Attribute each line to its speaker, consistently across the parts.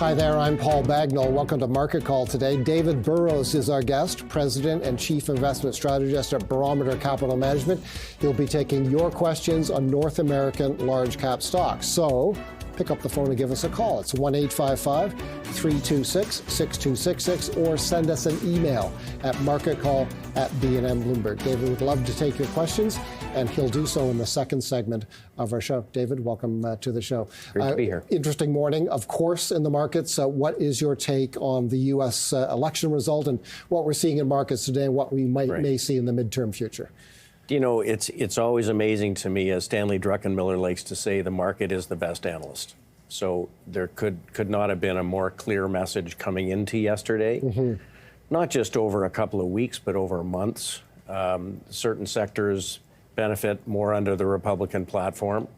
Speaker 1: Hi there, I'm Paul Bagnall. Welcome to Market Call today. David Burrows is our guest, President and Chief Investment Strategist at Barometer Capital Management. He'll be taking your questions on North American large cap stocks. So pick up the phone and give us a call. It's 1-855-326-6266 or send us an email at marketcall@BNN Bloomberg. David would love to take your questions, and he'll do so in the second segment of our show. David, welcome to the show.
Speaker 2: Great to be here.
Speaker 1: Interesting morning, of course, in the markets. What is your take on the U.S. Election result and what we're seeing in markets today and what we may see in the midterm future?
Speaker 2: You know, it's always amazing to me, as Stanley Druckenmiller likes to say, the market is the best analyst. So there could not have been a more clear message coming into yesterday, not just over a couple of weeks, but over months. Certain sectors benefit more under the Republican platform.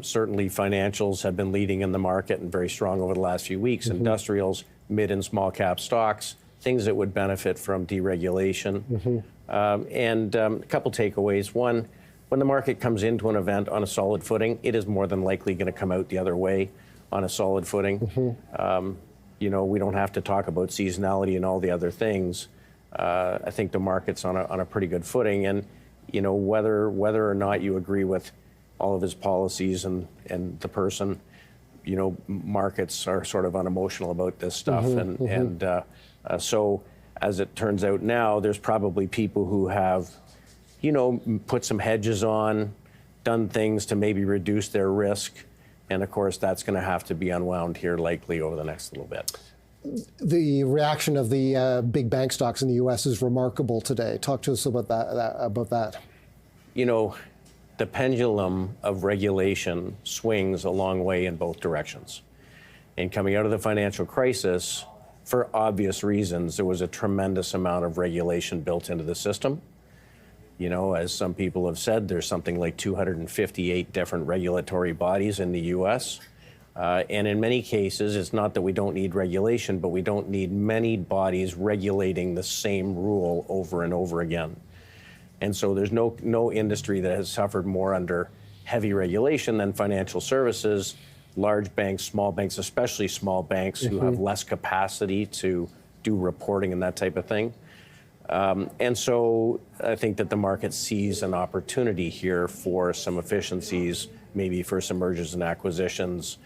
Speaker 2: Certainly financials have been leading in the market and very strong over the last few weeks. Industrials, mid and small cap stocks, things that would benefit from deregulation. And a couple takeaways. One, when the market comes into an event on a solid footing, it is more than likely going to come out the other way on a solid footing. You know, we don't have to talk about seasonality and all the other things. I think the market's on a pretty good footing. And, you know, whether or not you agree with all of his policies and the person, you know, markets are sort of unemotional about this stuff. So as it turns out now, there's probably people who have, you know, put some hedges on, done things to maybe reduce their risk. And of course, that's going to have to be unwound here likely over the next little bit.
Speaker 1: The reaction of the big bank stocks in the U.S. is remarkable today. Talk to us about that.
Speaker 2: You know, the pendulum of regulation swings a long way in both directions. And coming out of the financial crisis, for obvious reasons, there was a tremendous amount of regulation built into the system. You know, as some people have said, there's something like 258 different regulatory bodies in the U.S. And in many cases, it's not that we don't need regulation, but we don't need many bodies regulating the same rule over and over again. And so there's no industry that has suffered more under heavy regulation than financial services. Large banks, small banks, especially small banks who have less capacity to do reporting and that type of thing. And so I think that the market sees an opportunity here for some efficiencies, maybe for some mergers and acquisitions,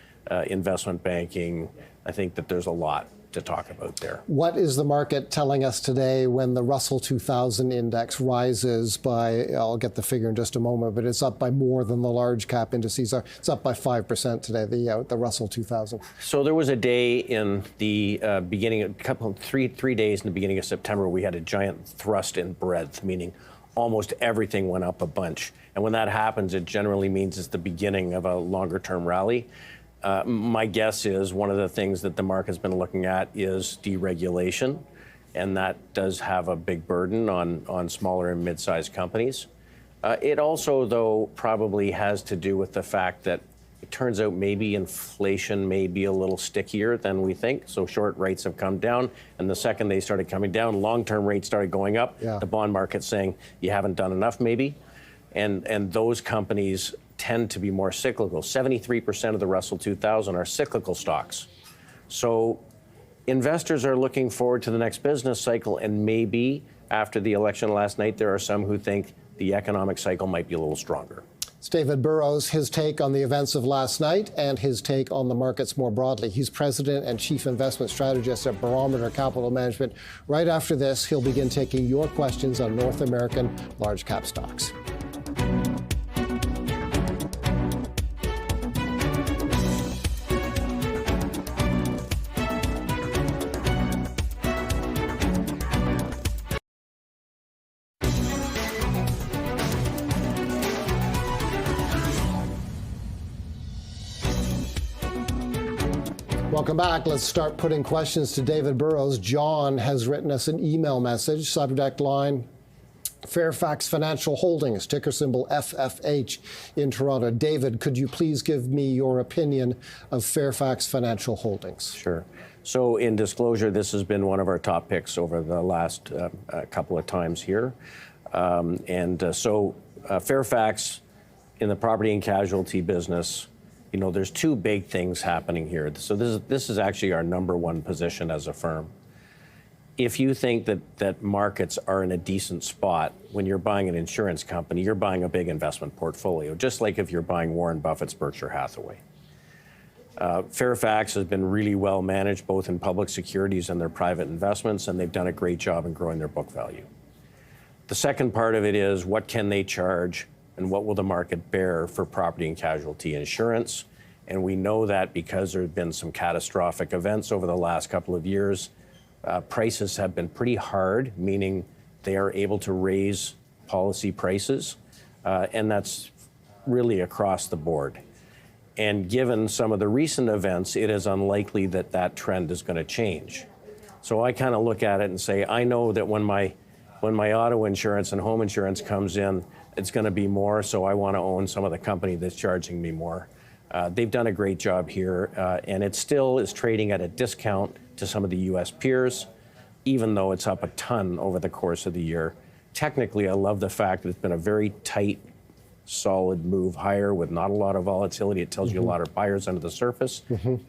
Speaker 2: investment banking. I think that there's a lot to talk about there. What
Speaker 1: is the market telling us today when the Russell 2000 index rises by, I'll get the figure in just a moment, but it's up by more than the large cap indices are. It's up by 5% today, the Russell 2000.
Speaker 2: So there was a day in the beginning, three days in the beginning of September, we had a giant thrust in breadth, meaning almost everything went up a bunch. And when that happens, it generally means it's the beginning of a longer term rally. My guess is one of the things that the market's been looking at is deregulation, and that does have a big burden on smaller and mid-sized companies. It also, though, probably has to do with the fact that it turns out maybe inflation may be a little stickier than we think. So short rates have come down, and the second they started coming down, long-term rates started going up. The bond market's saying you haven't done enough maybe, and those companies tend to be more cyclical. 73% of the Russell 2000 are cyclical stocks. So investors are looking forward to the next business cycle, and maybe after the election last night, there are some who think the economic cycle might be a little stronger.
Speaker 1: It's David Burrows, his take on the events of last night and his take on the markets more broadly. He's President and Chief Investment Strategist at Barometer Capital Management. Right after this, he'll begin taking your questions on North American large cap stocks. Welcome back. Let's start putting questions to David Burrows. John has written us an email message, subject line, Fairfax Financial Holdings, ticker symbol FFH in Toronto. David, could you please give me your opinion of Fairfax Financial Holdings?
Speaker 2: Sure. So in disclosure, this has been one of our top picks over the last couple of times here. Fairfax in the property and casualty business you know, there's two big things happening here. So this is actually our number one position as a firm. If you think that markets are in a decent spot when you're buying an insurance company, you're buying a big investment portfolio, just like if you're buying Warren Buffett's Berkshire Hathaway. Fairfax has been really well managed, both in public securities and their private investments, and they've done a great job in growing their book value. The second part of it is, what can they charge and what will the market bear for property and casualty insurance? And we know that because there have been some catastrophic events over the last couple of years, prices have been pretty hard, meaning they are able to raise policy prices, and that's really across the board. And given some of the recent events, it is unlikely that that trend is going to change. So I kind of look at it and say, I know that when my auto insurance and home insurance comes in, it's going to be more, so I want to own some of the company that's charging me more. They've done a great job here, and it still is trading at a discount to some of the U.S. peers, even though it's up a ton over the course of the year. Technically, I love the fact that it's been a very tight, solid move higher with not a lot of volatility. It tells you a lot of buyers under the surface.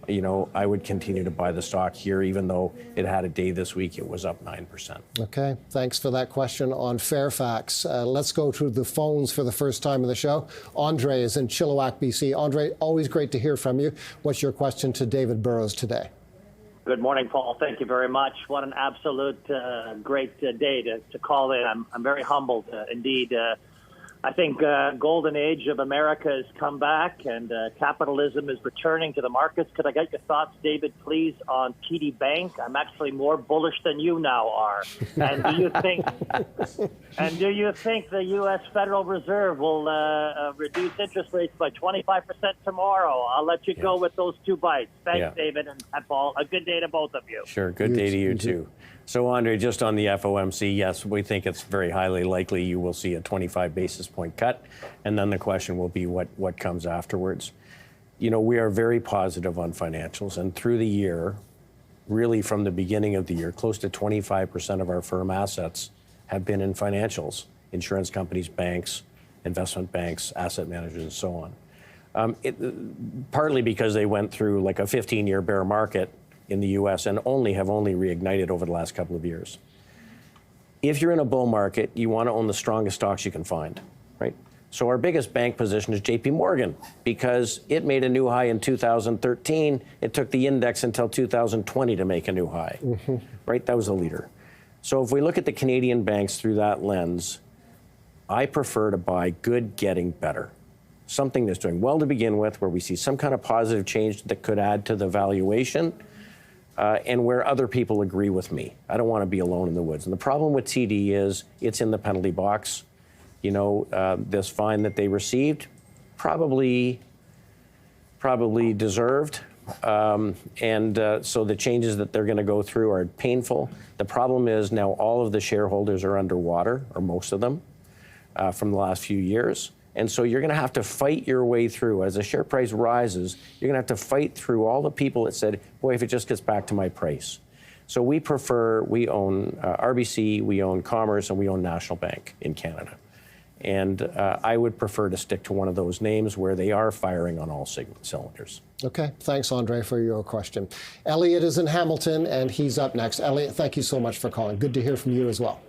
Speaker 2: You know, I would continue to buy the stock here, even though it had a day this week, it was up 9%.
Speaker 1: Okay, thanks for that question on Fairfax. Let's go to the phones for the first time in the show. Andre is in Chilliwack, BC. Andre, always great to hear from you. What's your question to David Burrows today?
Speaker 3: Good morning, Paul. Thank you very much. What an absolute great day to call in. I'm very humbled indeed. I think golden age of America has come back, and capitalism is returning to the markets. Could I get your thoughts, David, please, on TD Bank? I'm actually more bullish than you now are. And do you think the U.S. Federal Reserve will reduce interest rates by 25% tomorrow? I'll let you go with those two bites. Thanks, David and Paul. A good day to both of you.
Speaker 2: Sure. Good day to you too. So, Andre, just on the FOMC, yes, we think it's very highly likely you will see a 25 basis point cut, and then the question will be what comes afterwards. You know, we are very positive on financials, and through the year, really from the beginning of the year, close to 25% of our firm assets have been in financials, insurance companies, banks, investment banks, asset managers, and so on. Partly because they went through like a 15-year bear market in the U.S. and have only reignited over the last couple of years. If you're in a bull market, you want to own the strongest stocks you can find, right? So our biggest bank position is JP Morgan because it made a new high in 2013. It took the index until 2020 to make a new high, right? That was a leader. So if we look at the Canadian banks through that lens, I prefer to buy good getting better. Something that's doing well to begin with, where we see some kind of positive change that could add to the valuation, and where other people agree with me. I don't want to be alone in the woods. And the problem with TD is it's in the penalty box. You know, this fine that they received, probably deserved. So the changes that they're going to go through are painful. The problem is now all of the shareholders are underwater, or most of them, from the last few years. And so you're going to have to fight your way through. As the share price rises, you're going to have to fight through all the people that said, boy, if it just gets back to my price. So we own RBC, we own Commerce, and we own National Bank in Canada. And I would prefer to stick to one of those names where they are firing on all cylinders. Okay, thanks, Andre, for your question. Elliot is in Hamilton, and he's up next. Elliot, thank you so much for calling. Good to hear from you as well.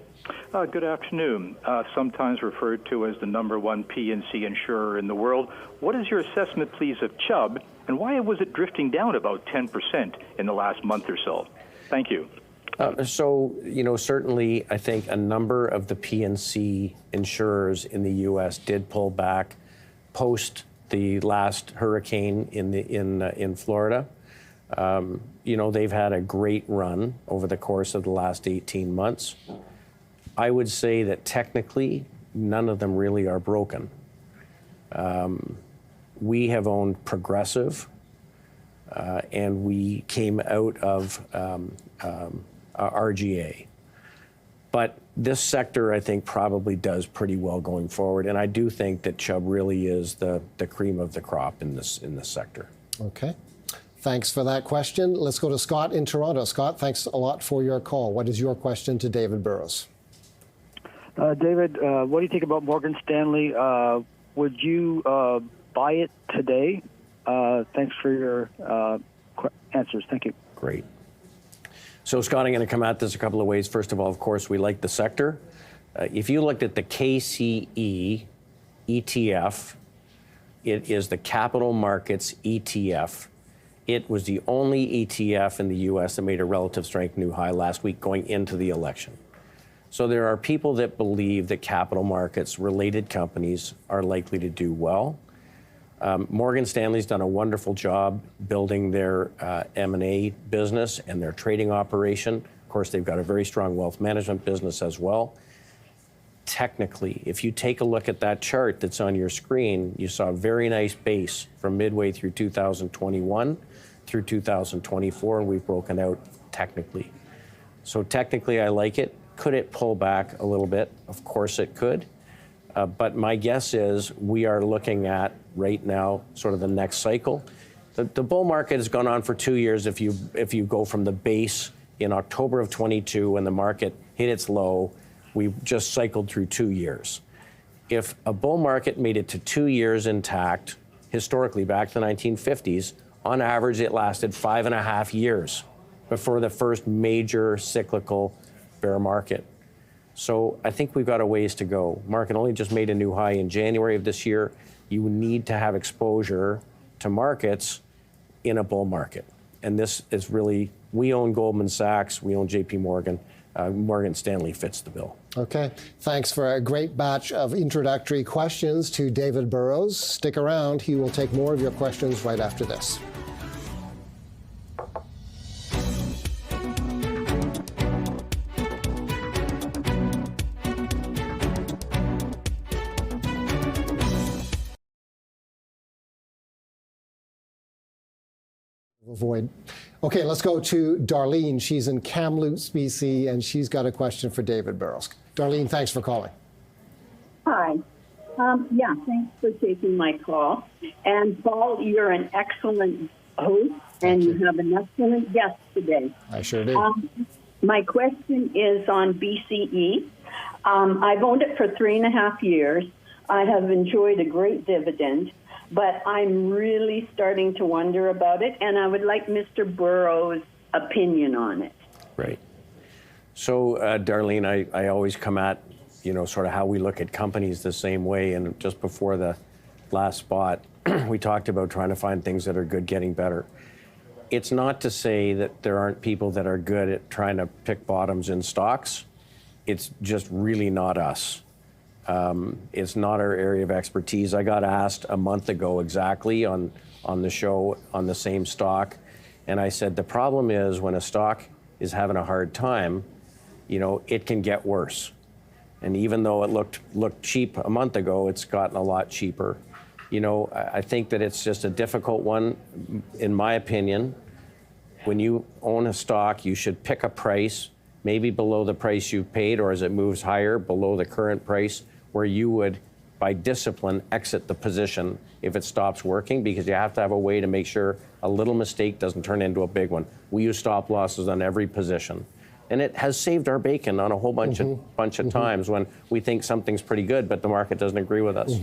Speaker 4: Good afternoon. Sometimes referred to as the #1 P&C insurer in the world. What is your assessment, please, of Chubb, and why was it drifting down about 10% in the last month or so? Thank you.
Speaker 2: So, you know, certainly I think a number of the P&C insurers in the U.S. did pull back post the last hurricane in Florida. You know, they've had a great run over the course of the last 18 months. I would say that technically, none of them really are broken. We have owned Progressive, and we came out of RGA. But this sector, I think, probably does pretty well going forward, and I do think that Chubb really is the cream of the crop in this sector. Okay. Thanks for that question. Let's go to Scott in Toronto. Scott, thanks a lot for your call. What is your question to David Burrows?
Speaker 5: David, what do you think about Morgan Stanley? Would you buy it today? Thanks for your answers. Thank you.
Speaker 2: Great. So, Scott, I'm going to come at this a couple of ways. First of all, of course, we like the sector. If you looked at the KCE ETF, it is the capital markets ETF. It was the only ETF in the U.S. that made a relative strength new high last week going into the election. So there are people that believe that capital markets related companies are likely to do well. Morgan Stanley's done a wonderful job building their M&A business and their trading operation. Of course, they've got a very strong wealth management business as well. Technically, if you take a look at that chart that's on your screen, you saw a very nice base from midway through 2021 through 2024, and we've broken out technically. So technically, I like it. Could it pull back a little bit? Of course it could. But my guess is we are looking at right now sort of the next cycle. The bull market has gone on for 2 years. If you go from the base in October of 22 when the market hit its low, we just cycled through 2 years. If a bull market made it to 2 years intact, historically back to the 1950s, on average it lasted 5.5 years before the first major cyclical bear market. So I think we've got a ways to go. Market only just made a new high in January of this year. You need to have exposure to markets in a bull market. And this is really, we own Goldman Sachs, we own JP Morgan. Morgan Stanley fits the bill.
Speaker 1: Okay. Thanks for a great batch of introductory questions to David Burrows. Stick around. He will take more of your questions right after this. Avoid. Okay, let's go to Darlene. She's in Kamloops, BC, and she's got a question for David Burrows. Darlene, thanks for calling.
Speaker 6: Hi. Yeah, thanks for taking my call. And Paul, you're an excellent host, and you have an excellent guest today.
Speaker 1: I sure did.
Speaker 6: My question is on BCE. I've owned it for 3.5 years. I have enjoyed a great dividend, but I'm really starting to wonder about it, and I would like Mr. Burrows' opinion on it.
Speaker 2: Right. So, Darlene, I always come at, sort of how we look at companies the same way. And just before the last spot, we talked about trying to find things that are good getting better. It's not to say that there aren't people that are good at trying to pick bottoms in stocks. It's just really not us. It's not our area of expertise. I got asked a month ago exactly on the show on the same stock, and I said the problem is when a stock is having a hard time, it can get worse. And even though it looked cheap a month ago, it's gotten a lot cheaper. I think that it's just a difficult one. In my opinion, when you own a stock, you should pick a price, maybe below the price you paid, or as it moves higher, below the current price, where you would, by discipline, exit the position if it stops working, because you have to have a way to make sure a little mistake doesn't turn into a big one. We use stop losses on every position. And it has saved our bacon on a whole bunch of times when we think something's pretty good, but the market doesn't agree with us.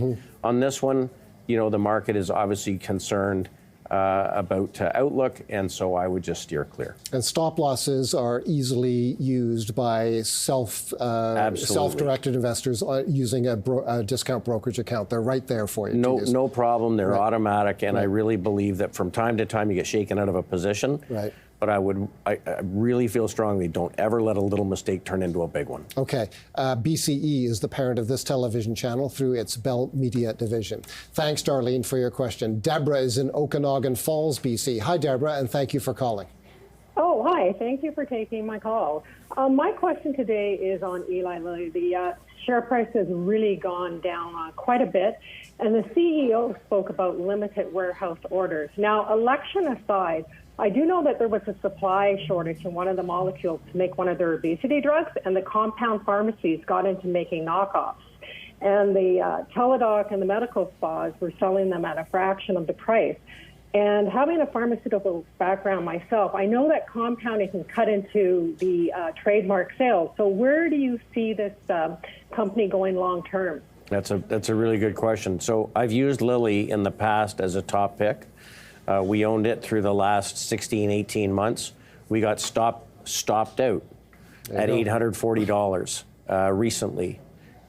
Speaker 2: On this one, the market is obviously concerned about outlook, and so I would just steer clear.
Speaker 1: And stop losses are easily used by self-directed investors using a discount brokerage account. They're right there for you.
Speaker 2: No problem. They're automatic, and I really believe that from time to time you get shaken out of a position.
Speaker 1: Right.
Speaker 2: But I really feel strongly, don't ever let a little mistake turn into a big one.
Speaker 1: Okay. BCE is the parent of this television channel through its Bell Media division. Thanks, Darlene, for your question. Deborah is in Okanagan Falls, BC. Hi, Deborah, and thank you for calling.
Speaker 7: Oh, hi. Thank you for taking my call. My question today is on Eli Lilly. The share price has really gone down quite a bit, and the CEO spoke about limited warehouse orders. Now, election aside, I do know that there was a supply shortage in one of the molecules to make one of their obesity drugs, and the compound pharmacies got into making knockoffs. And the Teladoc and the medical spas were selling them at a fraction of the price. And having a pharmaceutical background myself, I know that compounding can cut into the trademark sales. So where do you see this company going long term?
Speaker 2: That's a really good question. So I've used Lilly in the past as a top pick. We owned it through the last 16, 18 months. We got stopped out at $840 recently.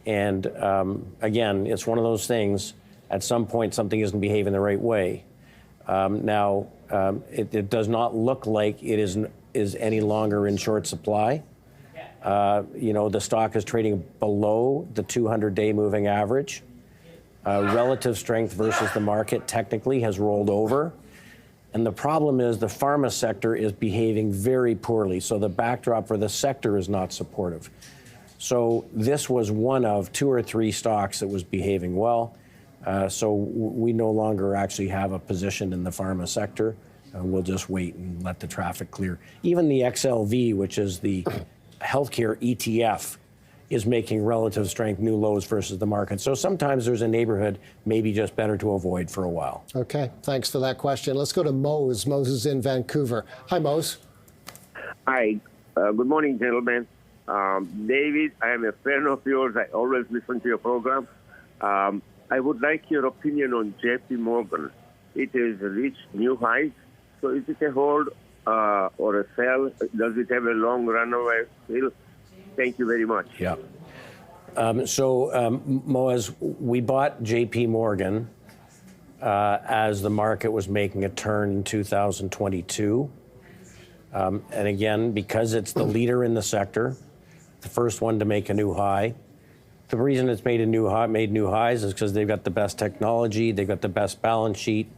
Speaker 2: And again, it's one of those things, at some point something isn't behaving the right way. Now, it does not look like it is any longer in short supply. The stock is trading below the 200-day moving average. Relative strength versus the market technically has rolled over. And the problem is the pharma sector is behaving very poorly. So the backdrop for the sector is not supportive. So this was one of 2 or 3 stocks that was behaving well. So we no longer actually have a position in the pharma sector. We'll just wait and let the traffic clear. Even the XLV, which is the healthcare ETF, is making relative strength new lows versus the market. So sometimes there's a neighborhood maybe just better to avoid for a while.
Speaker 1: Okay, thanks for that question. Let's go to Mose. Mose is in Vancouver. Hi, Mose.
Speaker 8: Hi. Good morning, gentlemen. David, I am a friend of yours. I always listen to your program. I would like your opinion on JP Morgan. It has reached new heights. So is it a hold or a sell? Does it have a long runaway still? Thank you very much.
Speaker 2: Yeah. Moaz, we bought JP Morgan as the market was making a turn in 2022. And again, because it's the leader in the sector, the first one to make a new high. The reason it's made new highs is because they've got the best technology, they've got the best balance sheet.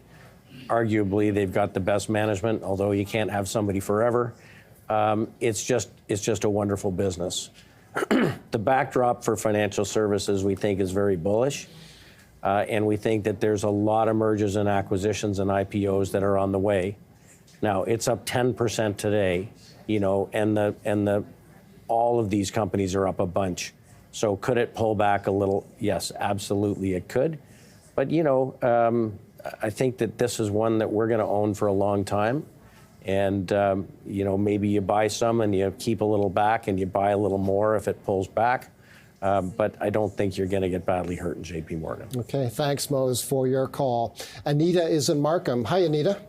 Speaker 2: Arguably, they've got the best management, although you can't have somebody forever. It's just a wonderful business. The backdrop for financial services, we think, is very bullish. And we think that there's a lot of mergers and acquisitions and IPOs that are on the way. Now, it's up 10% today, and all of these companies are up a bunch. So could it pull back a little? Yes, absolutely it could. But, I think that this is one that we're going to own for a long time. And, maybe you buy some and you keep a little back and you buy a little more if it pulls back. But I don't think you're going to get badly hurt in JP Morgan.
Speaker 1: Okay, thanks, Mose, for your call. Anita is in Markham. Hi, Anita.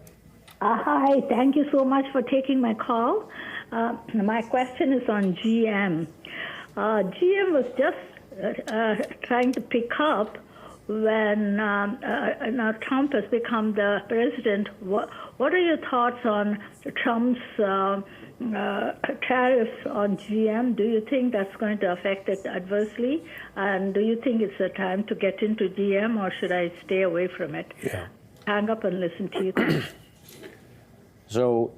Speaker 9: Hi, thank you so much for taking my call. My question is on GM. GM was just trying to pick up when Trump has become the president. What are your thoughts on Trump's tariffs on GM? Do you think that's going to affect it adversely? And do you think it's a time to get into GM, or should I stay away from it?
Speaker 2: Yeah.
Speaker 9: Hang up and listen to you.
Speaker 2: So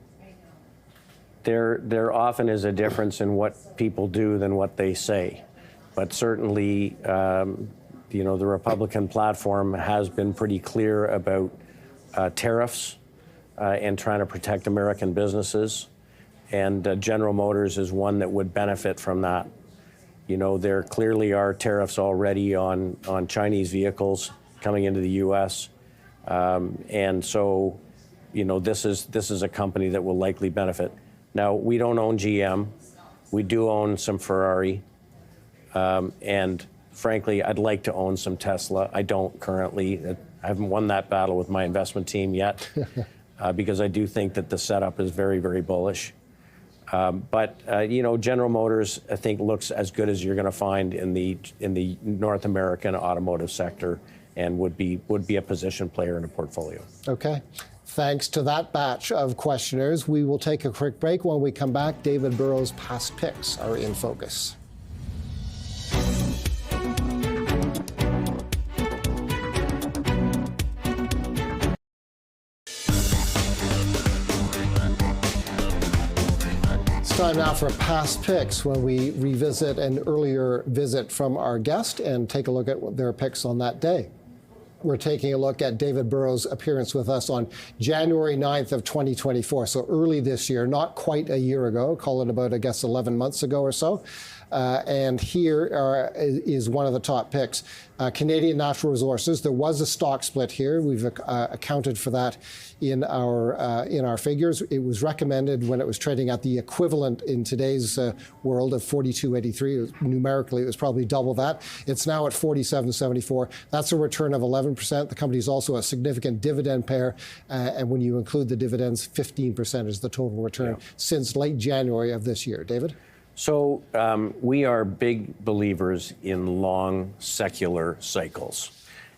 Speaker 2: there often is a difference in what people do than what they say. But certainly, the Republican platform has been pretty clear about tariffs and trying to protect American businesses. And General Motors is one that would benefit from that. There clearly are tariffs already on Chinese vehicles coming into the U.S. And so, this is a company that will likely benefit. Now, we don't own GM. We do own some Ferrari. And frankly, I'd like to own some Tesla. I don't currently. I haven't won that battle with my investment team yet because I do think that the setup is very, very bullish. But General Motors, I think, looks as good as you're going to find in the North American automotive sector, and would be a position player in a portfolio.
Speaker 1: Okay. Thanks to that batch of questioners. We will take a quick break. When we come back, David Burrows' past picks are in focus. It's time now for past picks, when we revisit an earlier visit from our guest and take a look at their picks on that day. We're taking a look at David Burrows' appearance with us on January 9th of 2024, so early this year, not quite a year ago, call it about, I guess, 11 months ago or so. And here is one of the top picks. Canadian Natural Resources. There was a stock split here. We've accounted for that in our figures. It was recommended when it was trading at the equivalent in today's world of 42.83. Numerically, it was probably double that. It's now at 47.74. That's a return of 11%. The company is also a significant dividend payer, and when you include the dividends, 15% is the total return since late January of this year. David?
Speaker 2: So we are big believers in long secular cycles,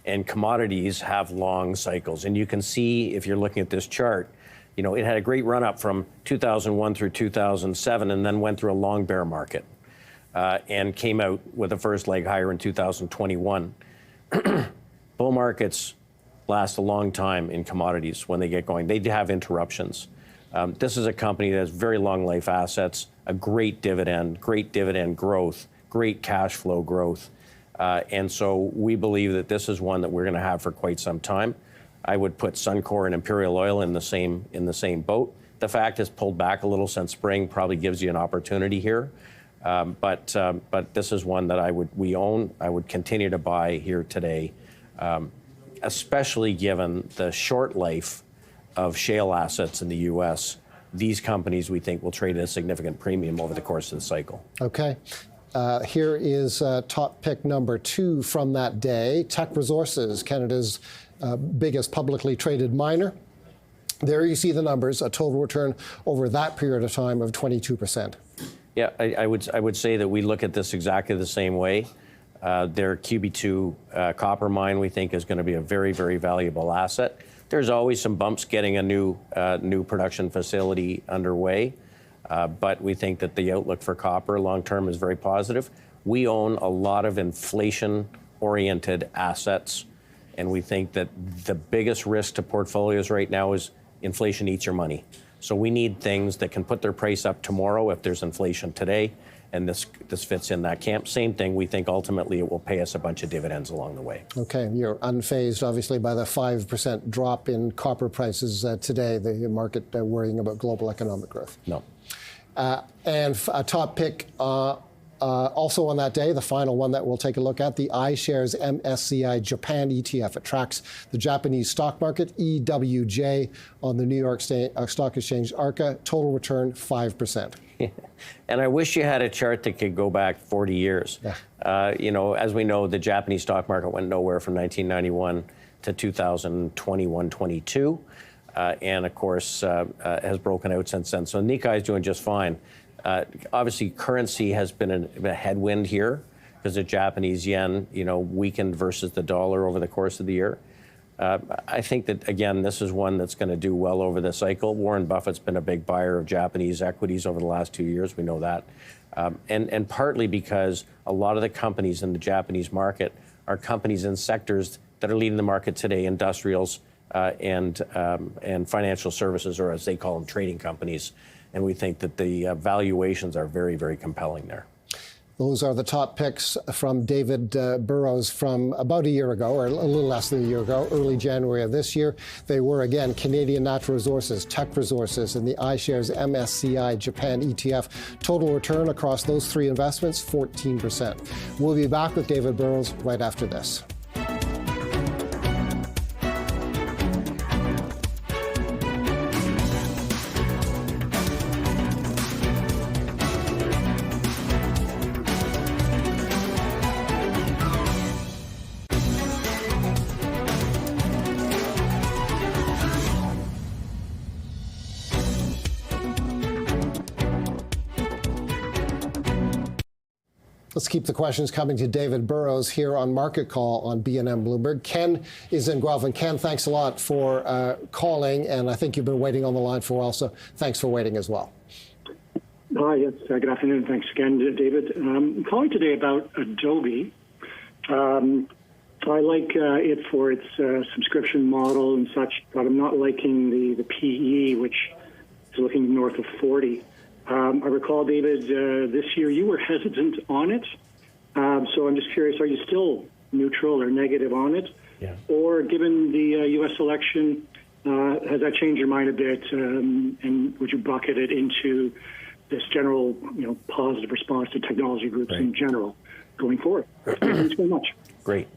Speaker 2: and commodities have long cycles. And you can see, if you're looking at this chart, you know, it had a great run up from 2001 through 2007 and then went through a long bear market and came out with a first leg higher in 2021. Bull markets last a long time in commodities when they get going. They have interruptions. This is a company that has very long life assets, a great dividend growth, great cash flow growth. And so we believe that this is one that we're going to have for quite some time. I would put Suncor and Imperial Oil in the same boat. The fact it's pulled back a little since spring probably gives you an opportunity here. But this is one that we own. I would continue to buy here today, especially given the short life of shale assets in the U.S. These companies, we think, will trade at a significant premium over the course of the cycle.
Speaker 1: Okay. Here is top pick number 2 from that day. Teck Resources, Canada's biggest publicly traded miner. There you see the numbers, a total return over that period of time of 22%.
Speaker 2: Yeah, I would say that we look at this exactly the same way. Their QB2 copper mine, we think, is going to be a very, very valuable asset. There's always some bumps getting a new production facility underway, but we think that the outlook for copper long-term is very positive. We own a lot of inflation-oriented assets, and we think that the biggest risk to portfolios right now is inflation eats your money. So we need things that can put their price up tomorrow if there's inflation today, and this fits in that camp. Same thing, we think ultimately it will pay us a bunch of dividends along the way.
Speaker 1: Okay, you're unfazed, obviously, by the 5% drop in copper prices today, the market worrying about global economic growth.
Speaker 2: No.
Speaker 1: And a top pick also on that day, the final one that we'll take a look at, the iShares MSCI Japan ETF. It tracks the Japanese stock market, EWJ, on the New York Stock Exchange, ARCA. Total return, 5%.
Speaker 2: And I wish you had a chart that could go back 40 years. Yeah. You know, as we know, the Japanese stock market went nowhere from 1991 to 2021-22, and of course has broken out since then. So Nikkei is doing just fine. Obviously, currency has been a headwind here because the Japanese yen, you know, weakened versus the dollar over the course of the year. I think that, again, this is one that's going to do well over the cycle. Warren Buffett's been a big buyer of Japanese equities over the last 2 years. We know that. And partly because a lot of the companies in the Japanese market are companies in sectors that are leading the market today, industrials and financial services, or as they call them, trading companies. And we think that the valuations are very, very compelling there.
Speaker 1: Those are the top picks from David Burrows from about a year ago, or a little less than a year ago, early January of this year. They were, again, Canadian Natural Resources, Teck Resources, and the iShares MSCI Japan ETF. Total return across those 3 investments, 14%. We'll be back with David Burrows right after this. Let's keep the questions coming to David Burrows here on Market Call on BNN Bloomberg. Ken is in Guelph. And Ken, thanks a lot for calling. And I think you've been waiting on the line for a while, so thanks for waiting as well.
Speaker 10: Hi, yes, good afternoon. Thanks again, David. I'm calling today about Adobe. I like it for its subscription model and such, but I'm not liking the PE, which is looking north of 40. I recall, David, this year you were hesitant on it. So I'm just curious, are you still neutral or negative on it?
Speaker 2: Yeah.
Speaker 10: Or given the U.S. election, has that changed your mind a bit? And would you bucket it into this general, positive response to technology groups in general going forward. Thanks very much.
Speaker 2: Great.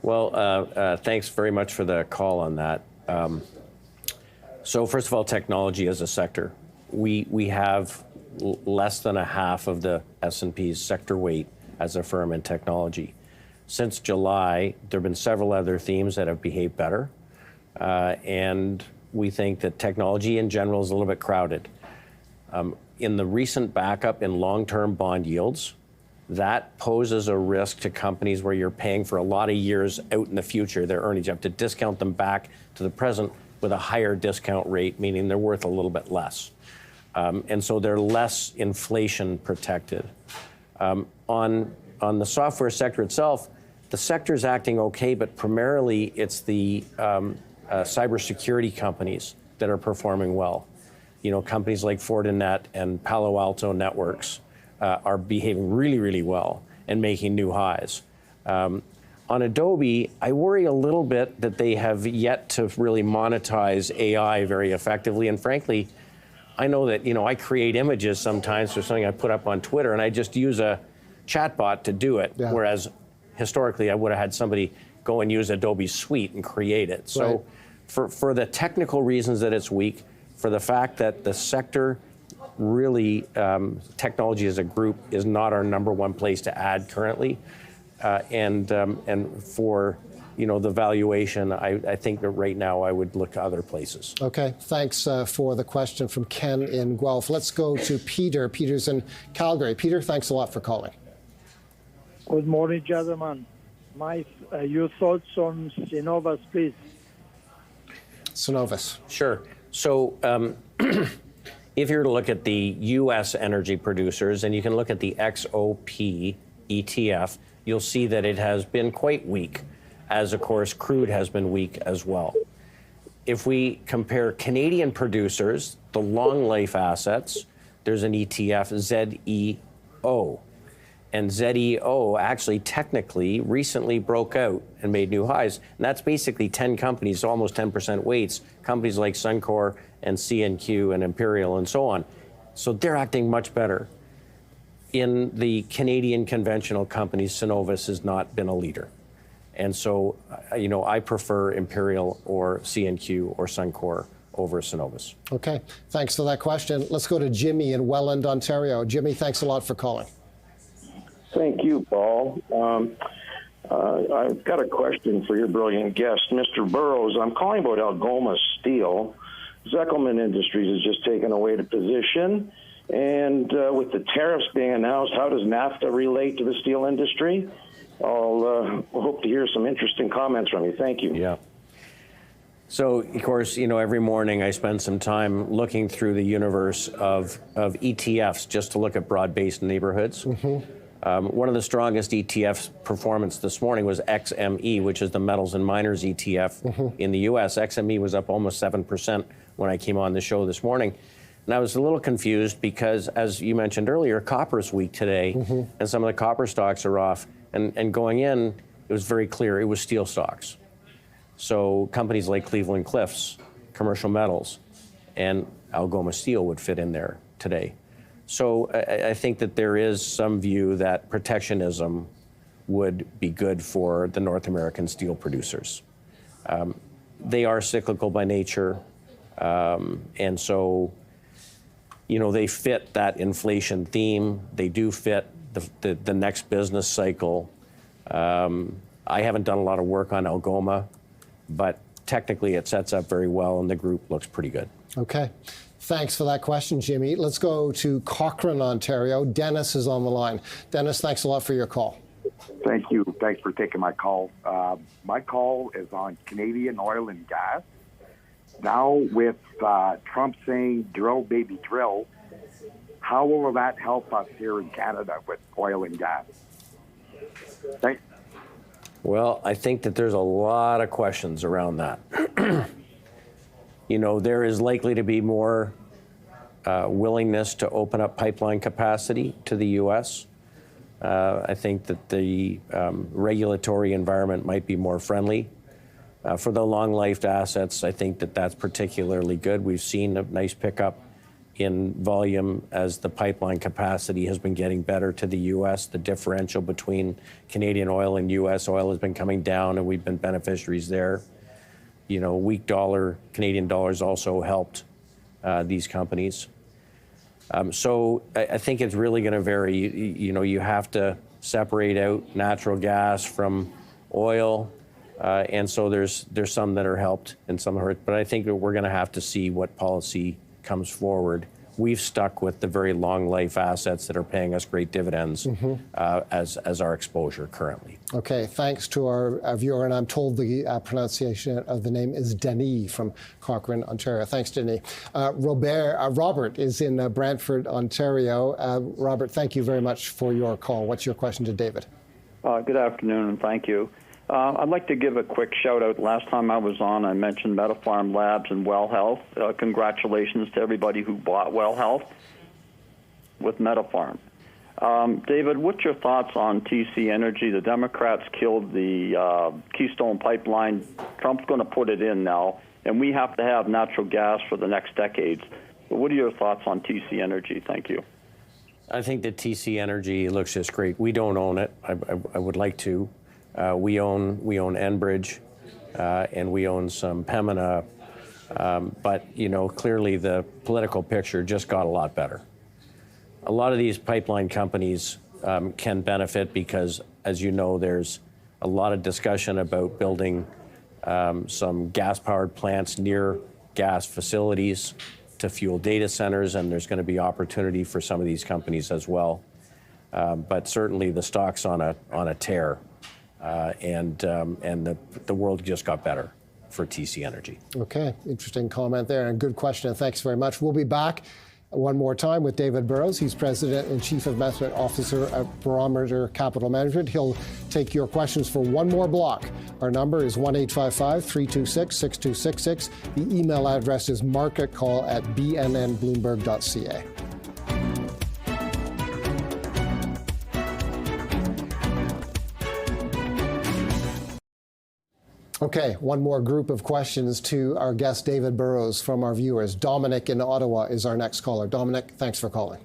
Speaker 2: Well, thanks very much for the call on that. So first of all, technology as a sector, we have less than a half of the S&P's sector weight as a firm in technology. Since July, there have been several other themes that have behaved better, and we think that technology in general is a little bit crowded. In the recent backup in long-term bond yields, that poses a risk to companies where you're paying for a lot of years out in the future their earnings. You have to discount them back to the present with a higher discount rate, meaning they're worth a little bit less. And so they're less inflation protected. On the software sector itself, the sector is acting okay, but primarily it's the cybersecurity companies that are performing well. Companies like Fortinet and Palo Alto Networks are behaving really, really well and making new highs. On Adobe, I worry a little bit that they have yet to really monetize AI very effectively. And frankly, I know that, I create images sometimes for something I put up on Twitter, and I just use a chatbot to do it. Yeah. Whereas historically, I would have had somebody go and use Adobe Suite and create it. So for the technical reasons that it's weak, for the fact that the sector really, technology as a group is not our number one place to add currently. And for, the valuation, I think that right now I would look to other places.
Speaker 1: Okay, thanks for the question from Ken in Guelph. Let's go to Peter. Peter's in Calgary. Peter, thanks a lot for calling.
Speaker 11: Good morning, gentlemen. Your thoughts on Cenovus, please.
Speaker 1: Cenovus.
Speaker 2: Sure. So if you're to look at the U.S. energy producers, and you can look at the XOP ETF, you'll see that it has been quite weak, as, of course, crude has been weak as well. If we compare Canadian producers, the long life assets, there's an ETF, ZEO. And ZEO actually technically recently broke out and made new highs. And that's basically 10 companies, almost 10% weights, companies like Suncor and CNQ and Imperial and so on. So they're acting much better. In the Canadian conventional companies, Cenovus has not been a leader. And so, I prefer Imperial or CNQ or Suncor over Cenovus. Okay,
Speaker 1: thanks for that question. Let's go to Jimmy in Welland, Ontario. Jimmy, thanks a lot for calling.
Speaker 12: Thank you, Paul. I've got a question for your brilliant guest, Mr. Burrows. I'm calling about Algoma Steel. Zekelman Industries has just taken away the position. And with the tariffs being announced, how does NAFTA relate to the steel industry? I'll hope to hear some interesting comments from you. Thank you.
Speaker 2: Yeah. So, of course, every morning I spend some time looking through the universe of ETFs just to look at broad-based neighborhoods. Mm-hmm. One of the strongest ETFs performance this morning was XME, which is the Metals and Miners ETF in the U.S. XME was up almost 7% when I came on the show this morning. And I was a little confused because, as you mentioned earlier, copper's weak today, and some of the copper stocks are off. And going in, it was very clear it was steel stocks. So companies like Cleveland Cliffs, Commercial Metals, and Algoma Steel would fit in there today. So I think that there is some view that protectionism would be good for the North American steel producers. They are cyclical by nature, and so they fit that inflation theme. They do fit the next business cycle. I haven't done a lot of work on Algoma, but technically it sets up very well, and the group looks pretty good.
Speaker 1: Okay. Thanks for that question, Jimmy. Let's go to Cochrane, Ontario. Dennis is on the line. Dennis, thanks a lot for your call.
Speaker 13: Thank you. Thanks for taking my call. My call is on Canadian oil and gas. Now with Trump saying drill, baby, drill, how will that help us here in Canada with oil and gas? Thanks.
Speaker 2: Well, I think that there's a lot of questions around that. There is likely to be more willingness to open up pipeline capacity to the U.S. I think that the regulatory environment might be more friendly. For the long-lived assets, I think that that's particularly good. We've seen a nice pickup in volume as the pipeline capacity has been getting better to the U.S. The differential between Canadian oil and U.S. oil has been coming down, and we've been beneficiaries there. You know, weak dollar, Canadian dollars also helped these companies. So I think it's really going to vary. You know, you have to separate out natural gas from oil, and so there's some that are helped and some hurt. But I think that we're going to have to see what policy comes forward. We've stuck with the very long life assets that are paying us great dividends as our exposure currently.
Speaker 1: Okay, thanks to our viewer, and I'm told the pronunciation of the name is Denis from Cochrane, Ontario. Thanks, Denis. Robert is in Brantford, Ontario. Robert, thank you very much for your call. What's your question to David?
Speaker 14: Good afternoon, and thank you. I'd like to give a quick shout out. Last time I was on, I mentioned MetaPharm Labs and Well Health. Congratulations to everybody who bought Well Health with MetaPharm. David, what's your thoughts on TC Energy? The Democrats killed the Keystone Pipeline. Trump's going to put it in now, and we have to have natural gas for the next decades. But what are your thoughts on TC Energy? Thank you.
Speaker 2: I think that TC Energy looks just great. We don't own it. I would like to. We own Enbridge, and we own some Pembina, but you know, clearly the political picture just got a lot better. A lot of these pipeline companies can benefit because, as you know, there's a lot of discussion about building some gas-powered plants near gas facilities to fuel data centers, and there's going to be opportunity for some of these companies as well. But certainly the stock's on a tear. And the world just got better for TC Energy. Okay, interesting comment there, and good question, and thanks very much. We'll be back one more time with David Burrows. He's President and Chief Investment Officer at Barometer Capital Management. He'll take your questions for one more block. Our number is 1-855-326-6266. The email address is marketcall@bnnbloomberg.ca. Okay, one more group of questions to our guest, David Burrows, from our viewers. Dominic in Ottawa is our next caller. Dominic, thanks for calling.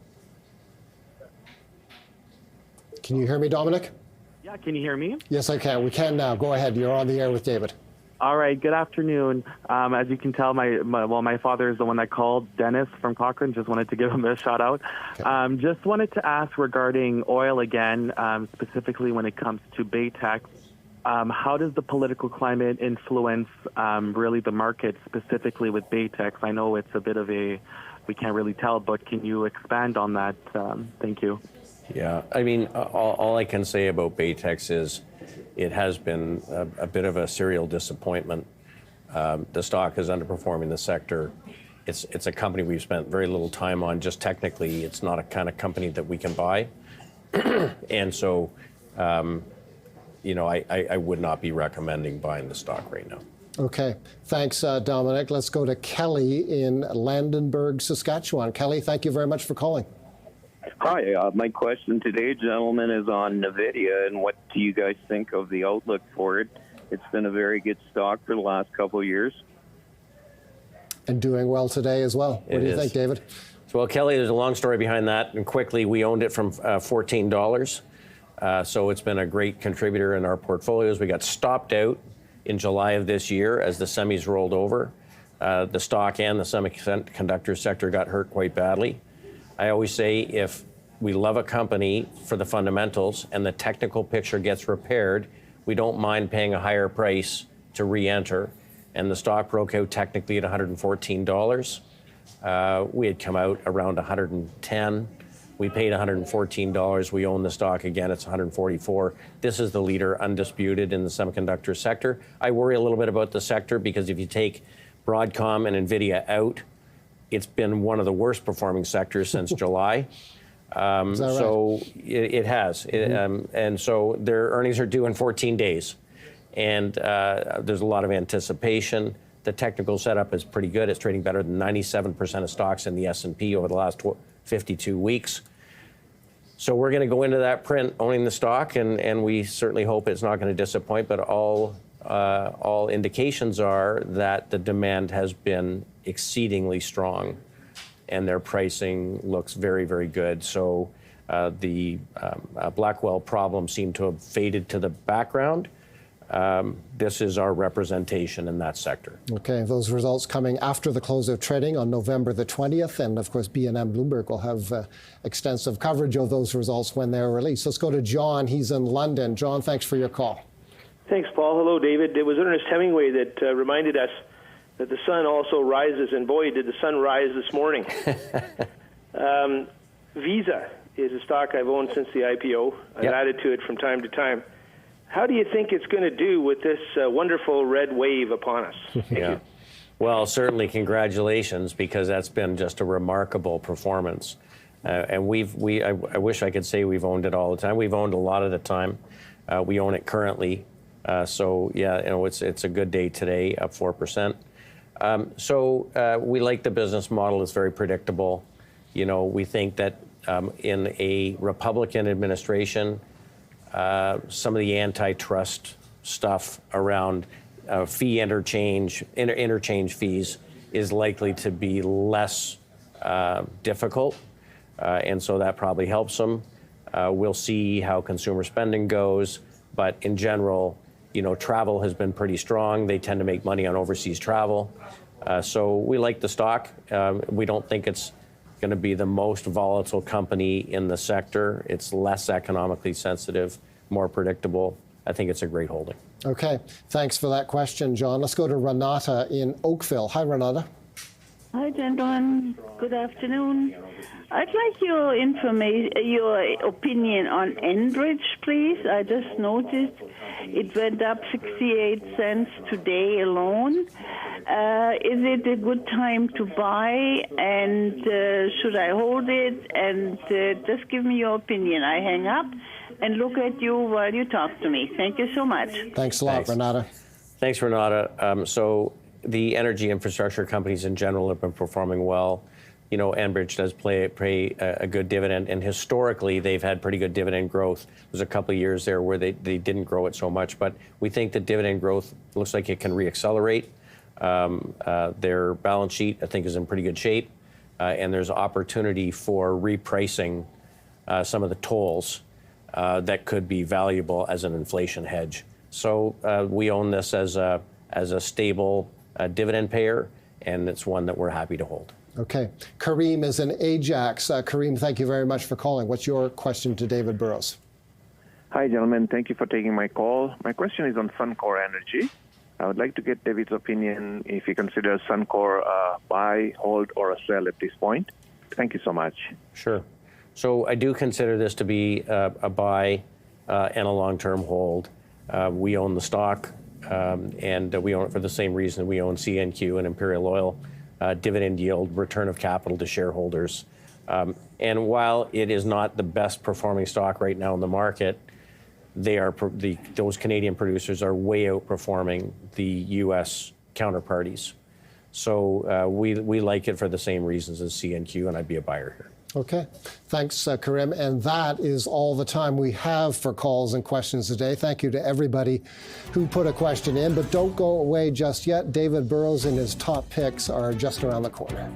Speaker 2: Can you hear me, Dominic?
Speaker 15: Yeah, can you hear me?
Speaker 1: Yes, I can. We can now. Go ahead. You're on the air with David.
Speaker 15: All right, good afternoon. As you can tell, my father is the one that called, Dennis from Cochrane. Just wanted to give him a shout out. Okay. Just wanted to ask regarding oil again, specifically when it comes to Baytex. How does the political climate influence really the market, specifically with Baytex? I know it's a bit of we can't really tell, but can you expand on that? Thank you.
Speaker 2: Yeah, I mean, all I can say about Baytex is it has been a bit of a serial disappointment. The stock is underperforming the sector. It's a company we've spent very little time on. Just technically, it's not a kind of company that we can buy. And so, you know, I would not be recommending buying the stock right now.
Speaker 1: Okay. Thanks, Dominic. Let's go to Kelly in Landenberg, Saskatchewan. Kelly, thank you very much for calling.
Speaker 16: Hi. My question today, gentlemen, is on NVIDIA, and what do you guys think of the outlook for it? It's been a very good stock for the last couple of years.
Speaker 1: And doing well today as well. What do you think, David?
Speaker 2: Well, Kelly, there's a long story behind that. And quickly, we owned it from $14. So it's been a great contributor in our portfolios. We got stopped out in July of this year as the semis rolled over. The stock and the semiconductor sector got hurt quite badly. I always say if we love a company for the fundamentals and the technical picture gets repaired, we don't mind paying a higher price to re-enter. And the stock broke out technically at $114. We had come out around $110. We paid $114. We own the stock again. It's $144. This is the leader, undisputed, in the semiconductor sector. I worry a little bit about the sector because if you take Broadcom and NVIDIA out, it's been one of the worst performing sectors since July. So it has. And so their earnings are due in 14 days. And there's a lot of anticipation. The technical setup is pretty good. It's trading better than 97% of stocks in the S&P over the last 52 weeks. So we're going to go into that print owning the stock, and we certainly hope it's not going to disappoint, but all indications are that the demand has been exceedingly strong. and their pricing looks very, very good. So the Blackwell problem seemed to have faded to the background. This is our representation in that sector.
Speaker 1: Okay, those results coming after the close of trading on November the 20th. And of course, BNN Bloomberg will have extensive coverage of those results when they're released. Let's go to John. He's in London. John, thanks for your call.
Speaker 17: Thanks, Paul. Hello, David. It was Ernest Hemingway that reminded us that the sun also rises, and boy, did the sun rise this morning. Visa is a stock I've owned since the IPO. I've added to it from time to time. How do you think it's going to do with this wonderful red wave upon us? Thank you.
Speaker 2: Well, certainly congratulations, because that's been just a remarkable performance. And I wish I could say we've owned it all the time. We've owned a lot of the time. We own it currently. So yeah, it's a good day today, up 4%. We like the business model. It's very predictable. We think that in a Republican administration, some of the antitrust stuff around fee interchange fees is likely to be less difficult, and so that probably helps them. We'll see how consumer spending goes, but in general, travel has been pretty strong. They tend to make money on overseas travel, so we like the stock. We don't think it's going to be the most volatile company in the sector. It's less economically sensitive, more predictable. I think it's a great holding.
Speaker 1: Okay, thanks for that question, John. Let's go to Renata in Oakville. Hi, Renata.
Speaker 18: Hi, gentlemen. Good afternoon. I'd like your opinion on Enbridge, please. I just noticed it went up 68 cents today alone. Is it a good time to buy, and should I hold it? And just give me your opinion. I hang up and look at you while you talk to me. Thank you so much.
Speaker 1: Thanks a lot, Renata.
Speaker 2: Thanks, Renata. So the energy infrastructure companies in general have been performing well. Enbridge does pay a good dividend, and historically they've had pretty good dividend growth. There's a couple of years there where they didn't grow it so much, but we think that dividend growth looks like it can reaccelerate. Their balance sheet, I think, is in pretty good shape, and there's opportunity for repricing some of the tolls that could be valuable as an inflation hedge. So we own this as a stable dividend payer, and it's one that we're happy to hold.
Speaker 1: Okay. Kareem is in Ajax. Kareem, thank you very much for calling. What's your question to David Burrows?
Speaker 19: Hi, gentlemen. Thank you for taking my call. My question is on Suncor Energy. I would like to get David's opinion if he considers Suncor a buy, hold, or a sell at this point. Thank you so much.
Speaker 2: Sure. So I do consider this to be a buy and a long-term hold. We own the stock, and we own it for the same reason we own CNQ and Imperial Oil. Dividend yield, return of capital to shareholders. And while it is not the best performing stock right now in the market, those Canadian producers are way outperforming the U.S. counterparties. So we like it for the same reasons as CNQ, and I'd be a buyer here.
Speaker 1: Okay. Thanks, Karim. And that is all the time we have for calls and questions today. Thank you to everybody who put a question in. But don't go away just yet. David Burrows and his top picks are just around the corner.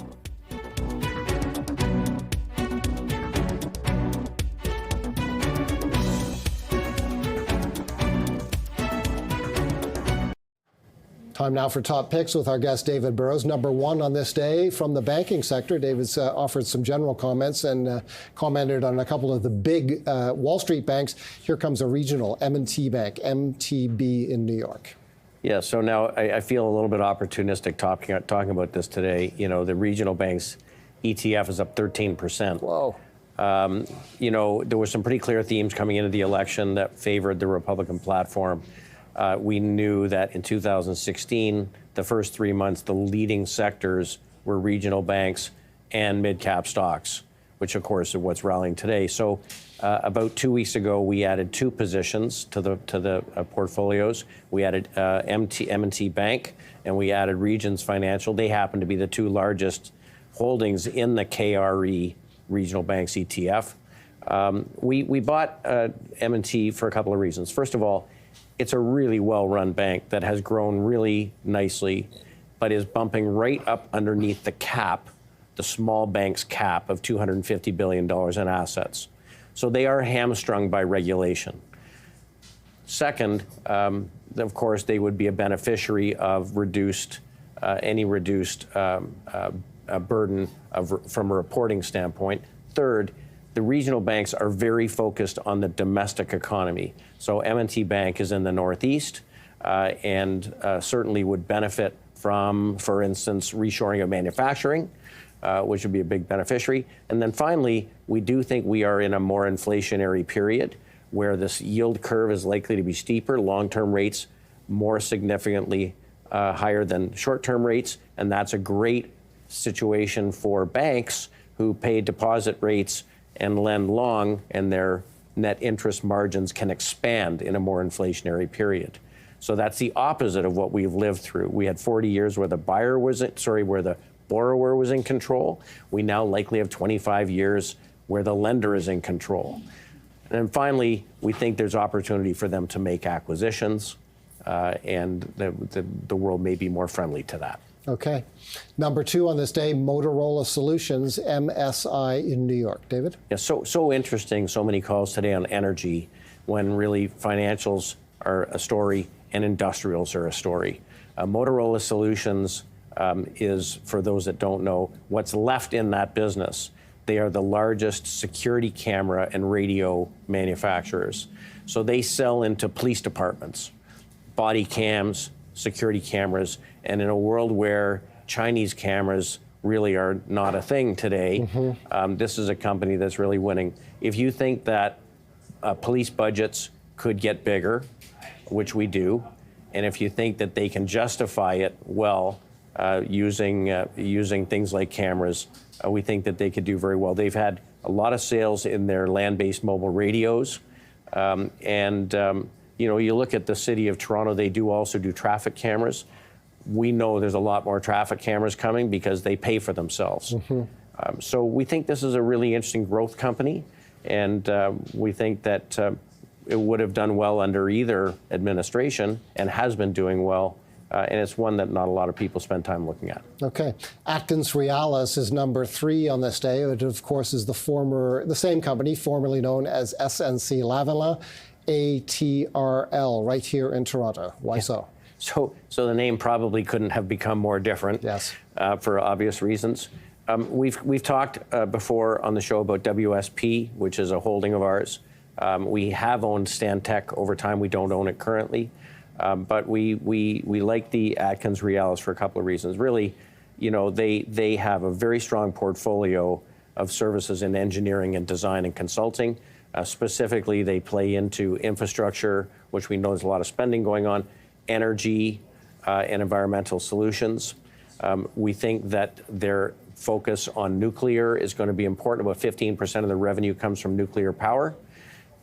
Speaker 1: Time now for top picks with our guest, David Burrows. Number one on this day from the banking sector. David's offered some general comments and commented on a couple of the big Wall Street banks. Here comes a regional, M&T Bank, MTB in New York.
Speaker 2: Yeah, so now I feel a little bit opportunistic talking about this today. The regional banks ETF is up 13%.
Speaker 1: Whoa.
Speaker 2: There were some pretty clear themes coming into the election that favored the Republican platform. We knew that in 2016, the first 3 months, the leading sectors were regional banks and mid-cap stocks, which, of course, are what's rallying today. So about 2 weeks ago, we added 2 positions to the portfolios. We added M&T Bank, and we added Regions Financial. They happen to be the 2 largest holdings in the KRE Regional Banks ETF. We bought M&T for a couple of reasons. First of all, it's a really well-run bank that has grown really nicely, but is bumping right up underneath the cap the small banks cap of $250 billion in assets. So they are hamstrung by regulation. Second, of course, they would be a beneficiary of any reduced burden from a reporting standpoint. Third, the regional banks are very focused on the domestic economy. So M&T Bank is in the Northeast and certainly would benefit from, for instance, reshoring of manufacturing, which would be a big beneficiary. And then finally, we do think we are in a more inflationary period where this yield curve is likely to be steeper, long-term rates more significantly higher than short-term rates. And that's a great situation for banks who pay deposit rates and lend long, and their net interest margins can expand in a more inflationary period. So that's the opposite of what we've lived through. We had 40 years where the borrower was in control. We now likely have 25 years where the lender is in control. And then finally, we think there's opportunity for them to make acquisitions, and the world may be more friendly to that.
Speaker 1: Okay. Number 2 on this day, Motorola Solutions MSI in New York. David?
Speaker 2: Yeah, so interesting, so many calls today on energy when really financials are a story and industrials are a story. Motorola Solutions is, for those that don't know, what's left in that business. They are the largest security camera and radio manufacturers. So they sell into police departments, body cams, security cameras, and in a world where Chinese cameras really are not a thing today, this is a company that's really winning. If you think that police budgets could get bigger, which we do, and if you think that they can justify it well using things like cameras, we think that they could do very well. They've had a lot of sales in their land-based mobile radios, you look at the city of Toronto, they do also do traffic cameras. We know there's a lot more traffic cameras coming because they pay for themselves. So we think this is a really interesting growth company, and we think that it would have done well under either administration and has been doing well, and it's one that not a lot of people spend time looking at.
Speaker 1: Okay. Atkins Realis is number 3 on this day. It, of course, is the same company, formerly known as SNC Lavalin. ATRL, right here in Toronto. Why so?
Speaker 2: So the name probably couldn't have become more different.
Speaker 1: Yes.
Speaker 2: For obvious reasons. We've talked before on the show about WSP, which is a holding of ours. We have owned Stantec over time. We don't own it currently, but we like the Atkins Realis for a couple of reasons. Really, they have a very strong portfolio of services in engineering and design and consulting. Specifically, they play into infrastructure, which we know there's a lot of spending going on, energy and environmental solutions. We think that their focus on nuclear is going to be important. About 15% of the revenue comes from nuclear power,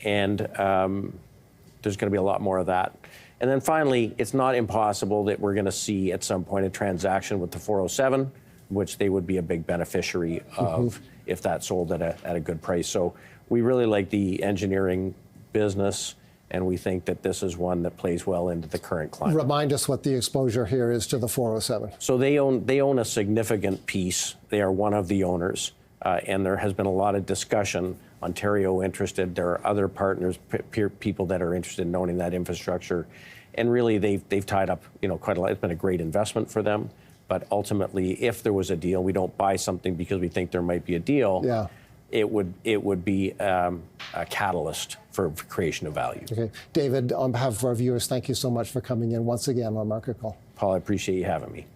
Speaker 2: and there's going to be a lot more of that. And then finally, it's not impossible that we're going to see at some point a transaction with the 407, which they would be a big beneficiary of if that sold at a good price. So we really like the engineering business, and we think that this is one that plays well into the current climate.
Speaker 1: Remind us what the exposure here is to the 407.
Speaker 2: So they own a significant piece. They are one of the owners, and there has been a lot of discussion. Ontario interested. There are other partners, people that are interested in owning that infrastructure, and really they've tied up quite a lot. It's been a great investment for them. But ultimately, if there was a deal, we don't buy something because we think there might be a deal.
Speaker 1: Yeah.
Speaker 2: It would be a catalyst for creation of value.
Speaker 1: Okay. David, on behalf of our viewers, thank you so much for coming in once again on Market Call.
Speaker 2: Paul, I appreciate you having me.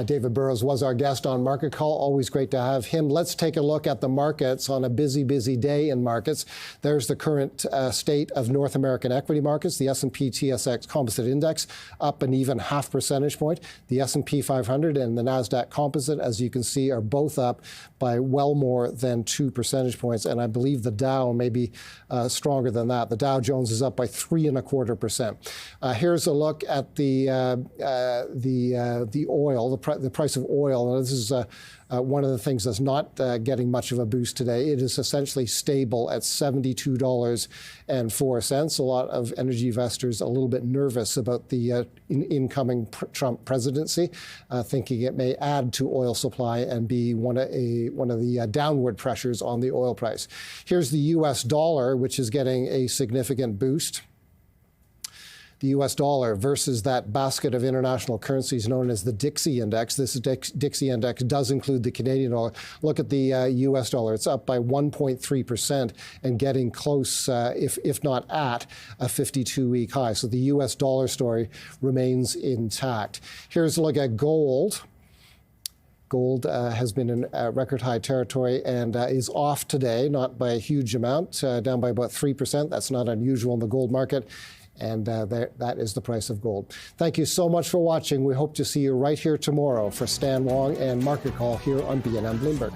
Speaker 1: David Burrows was our guest on Market Call. Always great to have him. Let's take a look at the markets on a busy, busy day in markets. There's the current state of North American equity markets. The S&P TSX Composite Index up an even 0.5 percentage point. The S&P 500 and the NASDAQ Composite, as you can see, are both up by well more than 2 percentage points. And I believe the Dow may be stronger than that. The Dow Jones is up by 3.25%. Here's a look at the oil, the price of oil. Now, this is one of the things that's not getting much of a boost today. It is essentially stable at $72.04. A lot of energy investors a little bit nervous about the incoming Trump presidency, thinking it may add to oil supply and be one of the downward pressures on the oil price. Here's the U.S. dollar, which is getting a significant boost. The U.S. dollar versus that basket of international currencies known as the Dixie Index. This Dixie Index does include the Canadian dollar. Look at the U.S. dollar. It's up by 1.3% and getting close, if not at, a 52-week high. So the U.S. dollar story remains intact. Here's a look at gold. Gold has been in record high territory and is off today, not by a huge amount, down by about 3%. That's not unusual in the gold market. And that is the price of gold. Thank you so much for watching. We hope to see you right here tomorrow for Stan Wong and Market Call here on BNN Bloomberg.